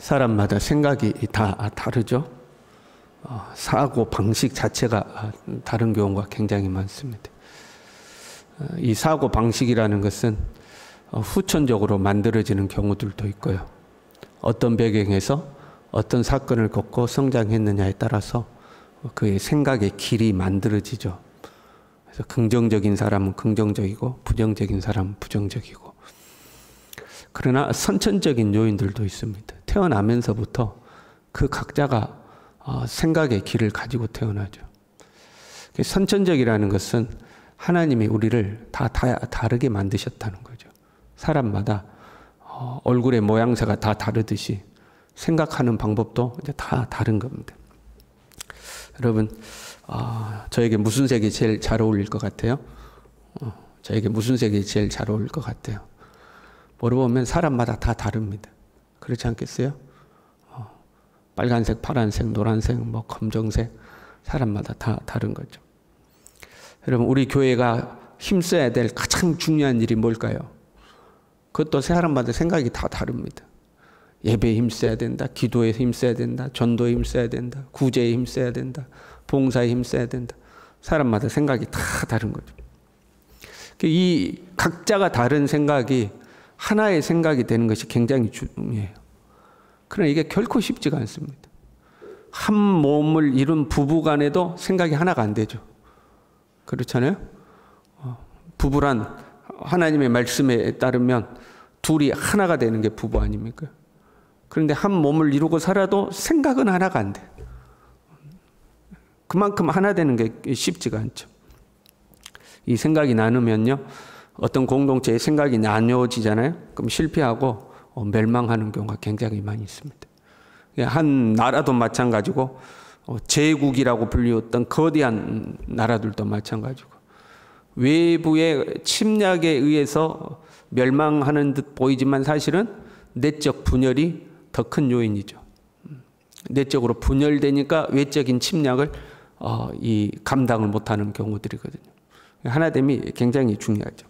사람마다 생각이 다 다르죠. 사고 방식 자체가 다른 경우가 굉장히 많습니다. 이 사고 방식이라는 것은 후천적으로 만들어지는 경우들도 있고요. 어떤 배경에서 어떤 사건을 겪고 성장했느냐에 따라서 그의 생각의 길이 만들어지죠. 그래서 긍정적인 사람은 긍정적이고 부정적인 사람은 부정적이고. 그러나 선천적인 요인들도 있습니다. 태어나면서부터 그 각자가 생각의 길을 가지고 태어나죠. 선천적이라는 것은 하나님이 우리를 다 다르게 만드셨다는 거죠. 사람마다 얼굴의 모양새가 다 다르듯이 생각하는 방법도 이제 다 다른 겁니다. 여러분, 저에게 무슨 색이 제일 잘 어울릴 것 같아요? 저에게 무슨 색이 제일 잘 어울릴 것 같아요? 물어보면 사람마다 다 다릅니다. 그렇지 않겠어요? 빨간색, 파란색, 노란색, 검정색, 사람마다 다 다른 거죠. 여러분, 우리 교회가 힘써야 될 가장 중요한 일이 뭘까요? 그것도 사람마다 생각이 다 다릅니다. 예배에 힘써야 된다, 기도에 힘써야 된다, 전도에 힘써야 된다, 구제에 힘써야 된다, 봉사에 힘써야 된다. 사람마다 생각이 다 다른 거죠. 이 각자가 다른 생각이 하나의 생각이 되는 것이 굉장히 중요해요. 그러나 이게 결코 쉽지가 않습니다. 한 몸을 이룬 부부 간에도 생각이 하나가 안 되죠. 그렇잖아요? 부부란 하나님의 말씀에 따르면 둘이 하나가 되는 게 부부 아닙니까? 그런데 한 몸을 이루고 살아도 생각은 하나가 안 돼. 그만큼 하나 되는 게 쉽지가 않죠. 이 생각이 나누면요, 어떤 공동체의 생각이 나뉘어지잖아요. 그럼 실패하고 멸망하는 경우가 굉장히 많이 있습니다. 한 나라도 마찬가지고 제국이라고 불리웠던 거대한 나라들도 마찬가지고 외부의 침략에 의해서 멸망하는 듯 보이지만 사실은 내적 분열이 더 큰 요인이죠. 내적으로 분열되니까 외적인 침략을 감당을 못하는 경우들이거든요. 하나됨이 굉장히 중요하죠.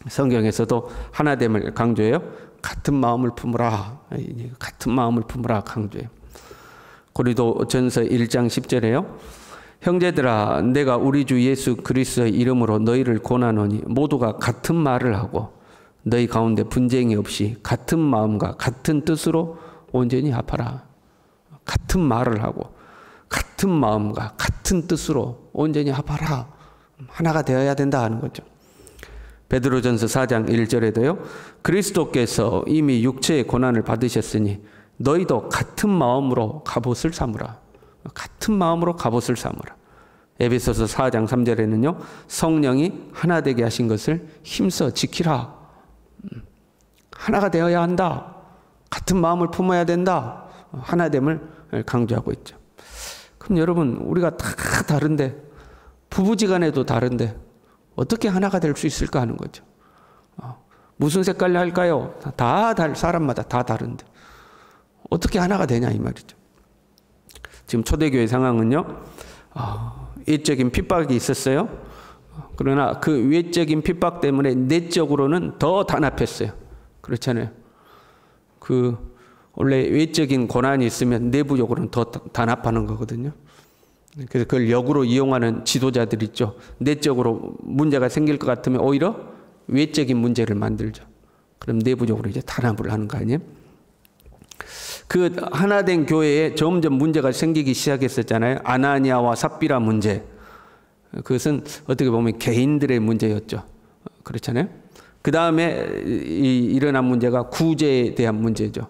성경에서도 하나됨을 강조해요. 같은 마음을 품으라. 같은 마음을 품으라 강조해요. 고린도전서 1장 10절에요. 형제들아, 내가 우리 주 예수 그리스도의 이름으로 너희를 권하노니 모두가 같은 말을 하고 너희 가운데 분쟁이 없이 같은 마음과 같은 뜻으로 온전히 합하라. 같은 말을 하고 같은 마음과 같은 뜻으로 온전히 합하라. 하나가 되어야 된다 하는 거죠. 베드로전서 4장 1절에도요. 그리스도께서 이미 육체의 고난을 받으셨으니 너희도 같은 마음으로 갑옷을 삼으라. 같은 마음으로 갑옷을 삼으라. 에베소서 4장 3절에는요. 성령이 하나 되게 하신 것을 힘써 지키라. 하나가 되어야 한다. 같은 마음을 품어야 된다. 하나됨을 강조하고 있죠. 그럼 여러분, 우리가 다 다른데, 부부지간에도 다른데 어떻게 하나가 될 수 있을까 하는 거죠. 무슨 색깔로 할까요? 사람마다 다 다른데 어떻게 하나가 되냐 이 말이죠. 지금 초대교회 상황은요, 외적인 핍박이 있었어요. 그러나 그 외적인 핍박 때문에 내적으로는 더 단합했어요. 그렇잖아요. 원래 외적인 고난이 있으면 내부적으로는 더 단합하는 거거든요. 그래서 그걸 역으로 이용하는 지도자들 있죠. 내적으로 문제가 생길 것 같으면 오히려 외적인 문제를 만들죠. 그럼 내부적으로 이제 단합을 하는 거 아니에요? 그 하나된 교회에 점점 문제가 생기기 시작했었잖아요. 아나니아와 삽비라 문제. 그것은 어떻게 보면 개인들의 문제였죠. 그렇잖아요. 그 다음에 일어난 문제가 구제에 대한 문제죠.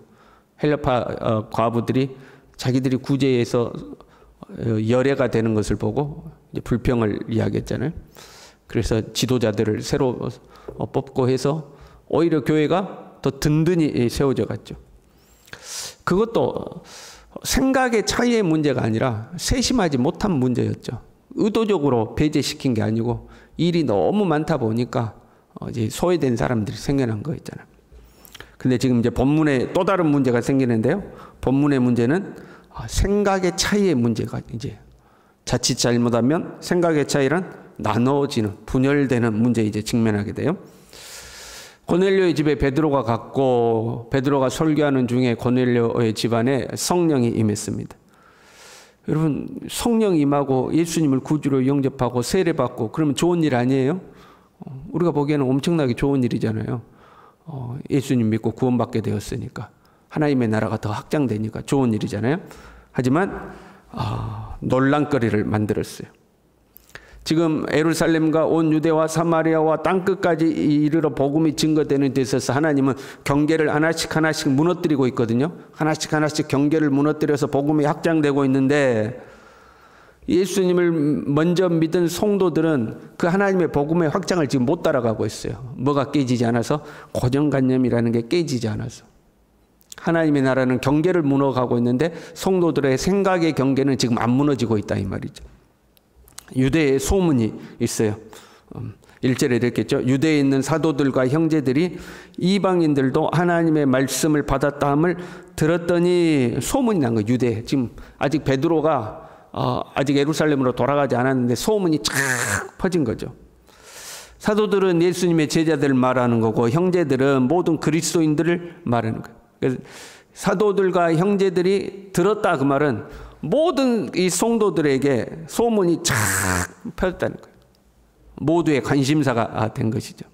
헬라파 과부들이 자기들이 구제에서 열애가 되는 것을 보고 이제 불평을 이야기했잖아요. 그래서 지도자들을 새로 뽑고 해서 오히려 교회가 더 든든히 세워져 갔죠. 그것도 생각의 차이의 문제가 아니라 세심하지 못한 문제였죠. 의도적으로 배제시킨 게 아니고 일이 너무 많다 보니까 이제 소외된 사람들이 생겨난 거 있잖아요. 근데 지금 이제 본문에 또 다른 문제가 생기는데요. 본문의 문제는 생각의 차이의 문제가 이제 자칫 잘못하면 생각의 차이란 나눠지는 분열되는 문제에 이제 직면하게 돼요. 고넬료의 집에 베드로가 갔고 베드로가 설교하는 중에 고넬료의 집안에 성령이 임했습니다. 여러분, 성령 임하고 예수님을 구주로 영접하고 세례받고 그러면 좋은 일 아니에요? 우리가 보기에는 엄청나게 좋은 일이잖아요. 예수님 믿고 구원받게 되었으니까, 하나님의 나라가 더 확장되니까 좋은 일이잖아요. 하지만 논란거리를 만들었어요. 지금 예루살렘과 온 유대와 사마리아와 땅끝까지 이르러 복음이 증거되는 데 있어서 하나님은 경계를 하나씩 무너뜨리고 있거든요. 하나씩 경계를 무너뜨려서 복음이 확장되고 있는데, 예수님을 먼저 믿은 성도들은 그 하나님의 복음의 확장을 지금 못 따라가고 있어요. 뭐가 깨지지 않아서? 고정관념이라는 게 깨지지 않아서. 하나님의 나라는 경계를 무너가고 있는데 성도들의 생각의 경계는 지금 안 무너지고 있다, 이 말이죠. 유대에 소문이 있어요. 1절에 이렇게 했죠. 유대에 있는 사도들과 형제들이 이방인들도 하나님의 말씀을 받았다 함을 들었더니, 소문이 난 거예요. 유대에. 지금 아직 베드로가 아직 예루살렘으로 돌아가지 않았는데 소문이 쫙 퍼진 거죠. 사도들은 예수님의 제자들을 말하는 거고 형제들은 모든 그리스도인들을 말하는 거예요. 그래서 사도들과 형제들이 들었다, 그 말은 모든 이 성도들에게 소문이 쫙 펴졌다는 거예요. 모두의 관심사가 된 것이죠.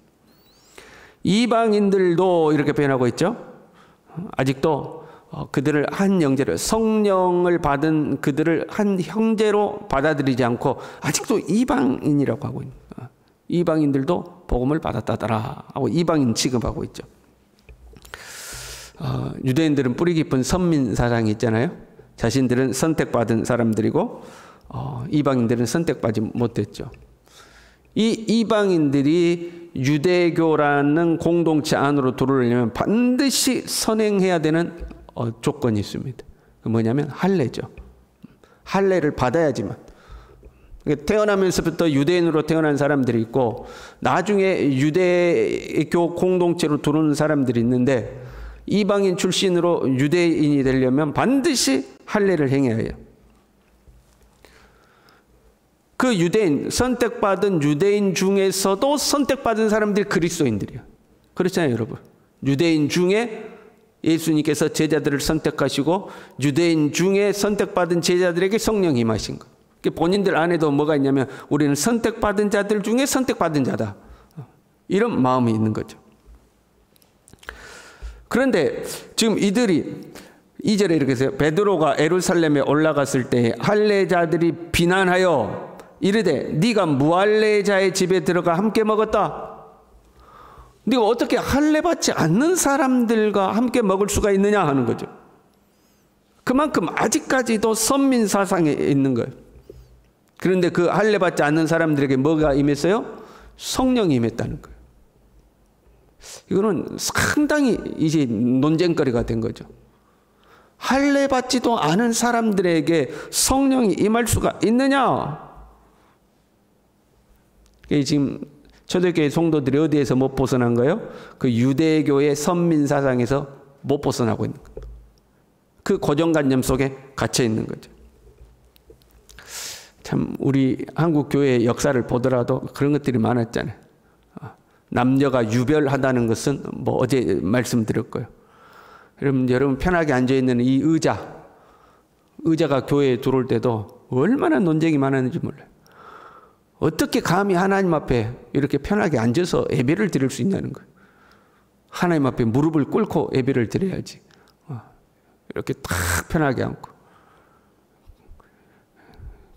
이방인들도 이렇게 표현하고 있죠. 아직도 그들을 한 형제로, 성령을 받은 그들을 한 형제로 받아들이지 않고 아직도 이방인이라고 하고 있는 거예요. 이방인들도 복음을 받았다더라 하고 이방인 취급하고 있죠. 유대인들은 뿌리 깊은 선민 사상이 있잖아요. 자신들은 선택받은 사람들이고 이방인들은 선택받지 못했죠. 이 이방인들이 유대교라는 공동체 안으로 들어오려면 반드시 선행해야 되는 조건이 있습니다. 그 뭐냐면 할례죠. 할례를 받아야지만. 태어나면서부터 유대인으로 태어난 사람들이 있고 나중에 유대교 공동체로 들어오는 사람들이 있는데, 이방인 출신으로 유대인이 되려면 반드시 할례를 행해야 해요. 그 유대인, 선택받은 유대인 중에서도 선택받은 사람들이 그리스도인들이에요. 그렇잖아요, 여러분. 유대인 중에 예수님께서 제자들을 선택하시고 유대인 중에 선택받은 제자들에게 성령이 임하신 거. 본인들 안에도 뭐가 있냐면 우리는 선택받은 자들 중에 선택받은 자다, 이런 마음이 있는 거죠. 그런데 지금 이들이 2절에 이렇게 해서 베드로가 예루살렘에 올라갔을 때 할례자들이 비난하여 이르되 네가 무할례자의 집에 들어가 함께 먹었다. 네가 어떻게 할례 받지 않는 사람들과 함께 먹을 수가 있느냐 하는 거죠. 그만큼 아직까지도 선민 사상에 있는 거예요. 그런데 그 할례 받지 않는 사람들에게 뭐가 임했어요? 성령이 임했다는 거예요. 이거는 상당히 이제 논쟁거리가 된 거죠. 할례 받지도 않은 사람들에게 성령이 임할 수가 있느냐? 지금 초대교회 성도들이 어디에서 못 벗어난 거예요? 그 유대교의 선민 사상에서 못 벗어나고 있는 거예요. 그 고정관념 속에 갇혀 있는 거죠. 참 우리 한국 교회의 역사를 보더라도 그런 것들이 많았잖아요. 남녀가 유별하다는 것은 뭐 어제 말씀드릴 거예요. 여러분 편하게 앉아있는 이 의자가 교회에 들어올 때도 얼마나 논쟁이 많았는지 몰라요. 어떻게 감히 하나님 앞에 이렇게 편하게 앉아서 예배를 드릴 수 있냐는 거예요. 하나님 앞에 무릎을 꿇고 예배를 드려야지. 이렇게 딱 편하게 앉고.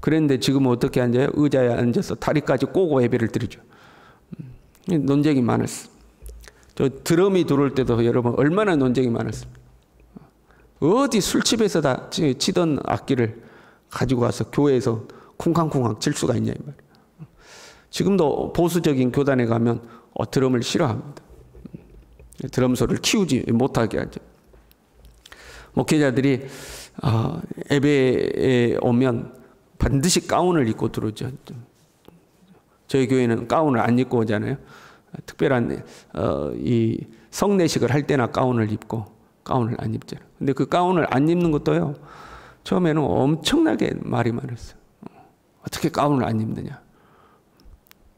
그런데 지금은 어떻게 앉아요? 의자에 앉아서 다리까지 꼬고 예배를 드리죠. 논쟁이 많았어. 저 드럼이 들어올 때도 여러분 얼마나 논쟁이 많았습니까? 어디 술집에서 다 치던 악기를 가지고 와서 교회에서 쿵쾅쿵쾅 칠 수가 있냐 이 말이에요. 지금도 보수적인 교단에 가면 드럼을 싫어합니다. 드럼 소리를 키우지 못하게 하죠. 목회자들이 예배에 오면 반드시 가운을 입고 들어오죠. 저희 교회는 가운을 안 입고 오잖아요. 특별한 이 성례식을 할 때나 가운을 입고 가운을 안 입잖아요. 근데 그 가운을 안 입는 것도요, 처음에는 엄청나게 말이 많았어요. 어떻게 가운을 안 입느냐.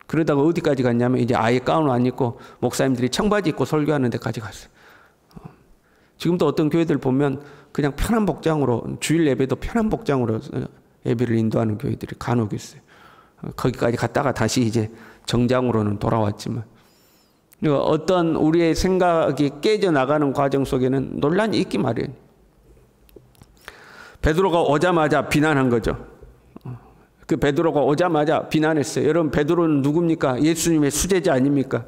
그러다가 어디까지 갔냐면 이제 아예 가운 안 입고 목사님들이 청바지 입고 설교하는 데까지 갔어요. 지금도 어떤 교회들 보면 그냥 편한 복장으로, 주일 예배도 편한 복장으로 예배를 인도하는 교회들이 간혹 있어요. 거기까지 갔다가 다시 이제 정장으로는 돌아왔지만, 어떤 우리의 생각이 깨져나가는 과정 속에는 논란이 있기 마련이에요. 베드로가 오자마자 비난한 거죠. 그 베드로가 오자마자 비난했어요. 여러분, 베드로는 누굽니까? 예수님의 수제자 아닙니까?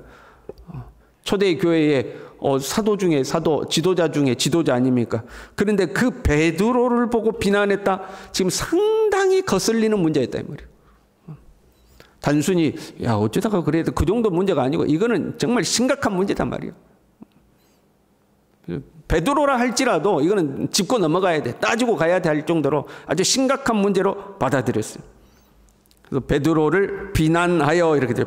초대 교회의 사도 중에 사도, 지도자 중에 지도자 아닙니까? 그런데 그 베드로를 보고 비난했다? 지금 상당히 거슬리는 문제였다 이 말이에요. 단순히 야 어쩌다가 그래도 그 정도 문제가 아니고 이거는 정말 심각한 문제단 말이에요. 베드로라 할지라도 이거는 짚고 넘어가야 돼, 따지고 가야 돼 할 정도로 아주 심각한 문제로 받아들였어요. 그래서 베드로를 비난하여 이렇게 돼요.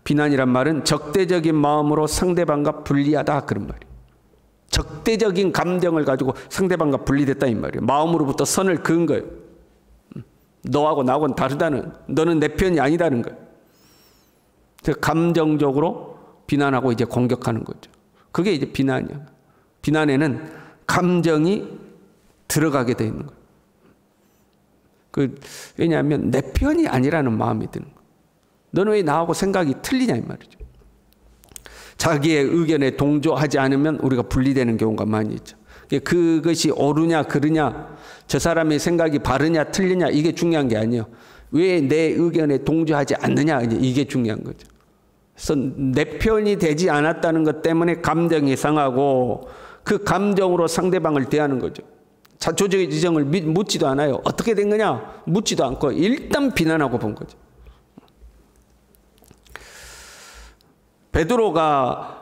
비난이란 말은 적대적인 마음으로 상대방과 분리하다 그런 말이에요. 적대적인 감정을 가지고 상대방과 분리됐다 이 말이에요. 마음으로부터 선을 그은 거예요. 너하고 나하고는 다르다는, 너는 내 편이 아니다는 거예요. 감정적으로 비난하고 이제 공격하는 거죠. 그게 이제 비난이야. 비난에는 감정이 들어가게 되어 있는 거예요. 왜냐하면 내 편이 아니라는 마음이 드는 거예요. 너는 왜 나하고 생각이 틀리냐 이 말이죠. 자기의 의견에 동조하지 않으면 우리가 분리되는 경우가 많이 있죠. 그것이 옳으냐 그르냐, 저 사람의 생각이 바르냐 틀리냐 이게 중요한 게 아니에요. 왜 내 의견에 동조하지 않느냐 이게 중요한 거죠. 그래서 내 편이 되지 않았다는 것 때문에 감정이 상하고 그 감정으로 상대방을 대하는 거죠. 자초적인 지정을 묻지도 않아요. 어떻게 된 거냐 묻지도 않고 일단 비난하고 본 거죠. 베드로가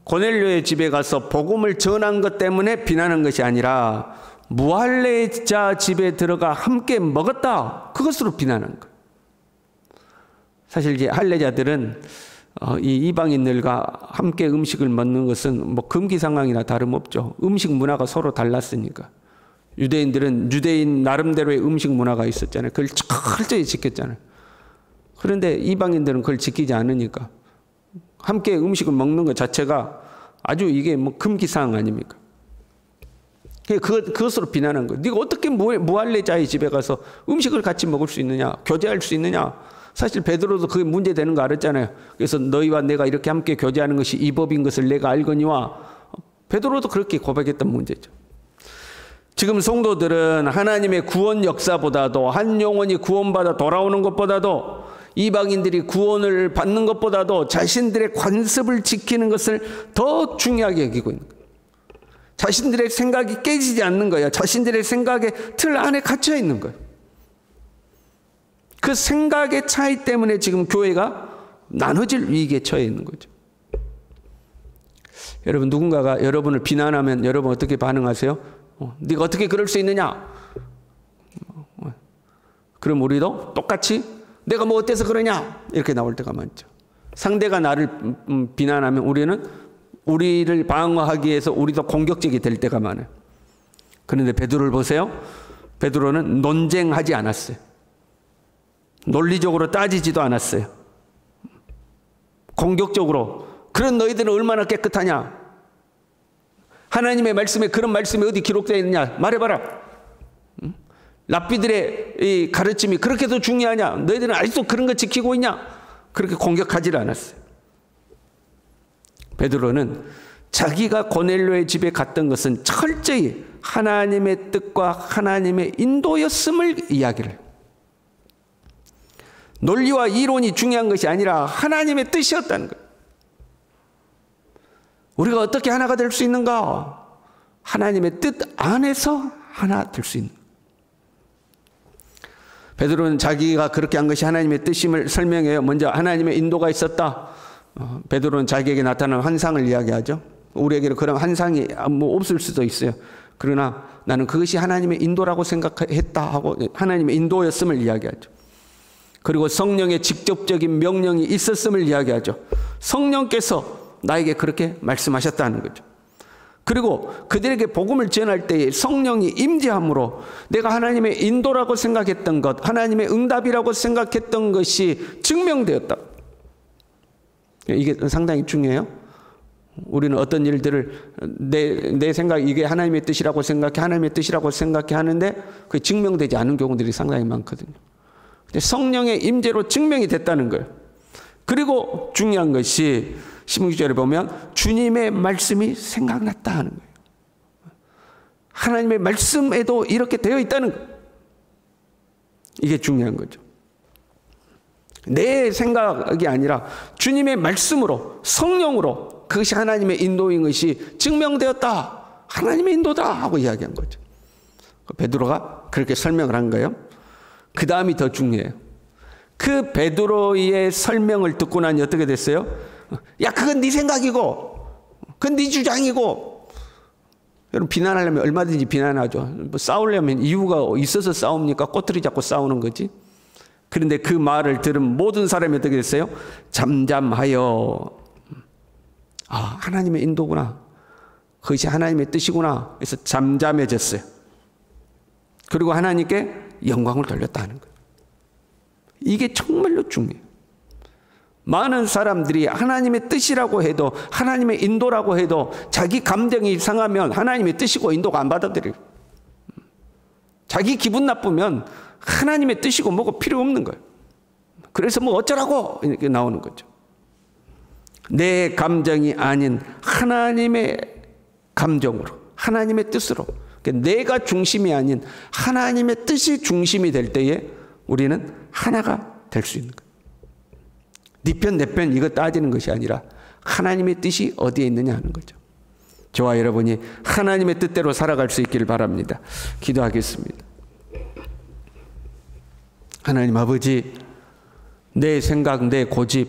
고넬료의 집에 가서 복음을 전한 것 때문에 비난한 것이 아니라 무할례자 집에 들어가 함께 먹었다, 그것으로 비난한 거예요. 사실 이제 할례자들은 이 이방인들과 함께 음식을 먹는 것은 뭐 금기 상황이나 다름없죠. 음식 문화가 서로 달랐으니까. 유대인들은 유대인 나름대로의 음식 문화가 있었잖아요. 그걸 철저히 지켰잖아요. 그런데 이방인들은 그걸 지키지 않으니까 함께 음식을 먹는 것 자체가 아주 이게 뭐 금기사항 아닙니까? 그것으로 비난한 거예요. 네가 어떻게 무할례자의 집에 가서 음식을 같이 먹을 수 있느냐, 교제할 수 있느냐. 사실 베드로도 그게 문제되는 거 알았잖아요. 그래서 너희와 내가 이렇게 함께 교제하는 것이 이 법인 것을 내가 알거니와, 베드로도 그렇게 고백했던 문제죠. 지금 성도들은 하나님의 구원 역사보다도, 한 영혼이 구원받아 돌아오는 것보다도, 이방인들이 구원을 받는 것보다도 자신들의 관습을 지키는 것을 더 중요하게 여기고 있는 거예요. 자신들의 생각이 깨지지 않는 거예요. 자신들의 생각의 틀 안에 갇혀 있는 거예요. 그 생각의 차이 때문에 지금 교회가 나눠질 위기에 처해 있는 거죠. 여러분, 누군가가 여러분을 비난하면 여러분 어떻게 반응하세요? 네가 어떻게 그럴 수 있느냐? 그럼 우리도 똑같이 내가 뭐 어때서 그러냐? 이렇게 나올 때가 많죠. 상대가 나를 비난하면 우리를 방어하기 위해서 우리도 공격적이 될 때가 많아요. 그런데 베드로를 보세요. 베드로는 논쟁하지 않았어요. 논리적으로 따지지도 않았어요. 공격적으로, 그런 너희들은 얼마나 깨끗하냐? 하나님의 말씀에 그런 말씀이 어디 기록되어 있느냐? 말해봐라. 랍비들의 이 가르침이 그렇게도 중요하냐? 너희들은 아직도 그런 거 지키고 있냐? 그렇게 공격하지 않았어요. 베드로는 자기가 고넬료의 집에 갔던 것은 철저히 하나님의 뜻과 하나님의 인도였음을 이야기를 해요. 논리와 이론이 중요한 것이 아니라 하나님의 뜻이었다는 거예요. 우리가 어떻게 하나가 될 수 있는가? 하나님의 뜻 안에서 하나 될 수 있는 거예요. 베드로는 자기가 그렇게 한 것이 하나님의 뜻임을 설명해요. 먼저 하나님의 인도가 있었다. 베드로는 자기에게 나타난 환상을 이야기하죠. 우리에게는 그런 환상이 뭐 없을 수도 있어요. 그러나 나는 그것이 하나님의 인도라고 생각했다 하고 하나님의 인도였음을 이야기하죠. 그리고 성령의 직접적인 명령이 있었음을 이야기하죠. 성령께서 나에게 그렇게 말씀하셨다는 거죠. 그리고 그들에게 복음을 전할 때에 성령이 임재함으로 내가 하나님의 인도라고 생각했던 것, 하나님의 응답이라고 생각했던 것이 증명되었다. 이게 상당히 중요해요. 우리는 어떤 일들을 내 생각, 이게 하나님의 뜻이라고 생각해, 하나님의 뜻이라고 생각해 하는데 그게 증명되지 않은 경우들이 상당히 많거든요. 근데 성령의 임재로 증명이 됐다는 거예요. 그리고 중요한 것이 16절에 보면 주님의 말씀이 생각났다 하는 거예요. 하나님의 말씀에도 이렇게 되어 있다는 거예요. 이게 중요한 거죠. 내 생각이 아니라 주님의 말씀으로, 성령으로 그것이 하나님의 인도인 것이 증명되었다. 하나님의 인도다 하고 이야기한 거죠. 베드로가 그렇게 설명을 한 거예요. 그 다음이 더 중요해요. 그 베드로의 설명을 듣고 나니 어떻게 됐어요? 야, 그건 네 생각이고, 그건 네 주장이고. 여러분, 비난하려면 얼마든지 비난하죠. 뭐 싸우려면 이유가 있어서 싸웁니까? 꼬투리 잡고 싸우는 거지. 그런데 그 말을 들은 모든 사람이 어떻게 됐어요? 잠잠하여, 아, 하나님의 인도구나. 그것이 하나님의 뜻이구나. 그래서 잠잠해졌어요. 그리고 하나님께 영광을 돌렸다는 거예요. 이게 정말로 중요해요. 많은 사람들이 하나님의 뜻이라고 해도, 하나님의 인도라고 해도 자기 감정이 상하면 하나님의 뜻이고 인도가 안 받아들여요. 자기 기분 나쁘면 하나님의 뜻이고 뭐고 필요 없는 거예요. 그래서 뭐 어쩌라고 이렇게 나오는 거죠. 내 감정이 아닌 하나님의 감정으로, 하나님의 뜻으로, 그러니까 내가 중심이 아닌 하나님의 뜻이 중심이 될 때에 우리는 하나가 될 수 있는 거예요. 네 편, 내 편 이거 따지는 것이 아니라 하나님의 뜻이 어디에 있느냐 하는 거죠. 저와 여러분이 하나님의 뜻대로 살아갈 수 있기를 바랍니다. 기도하겠습니다. 하나님 아버지, 내 생각, 내 고집,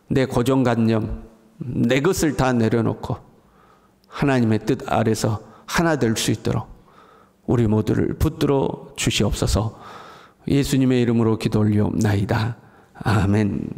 내 고정관념, 내 것을 다 내려놓고 하나님의 뜻 아래서 하나 될 수 있도록 우리 모두를 붙들어 주시옵소서. 예수님의 이름으로 기도 올리옵나이다. 아멘.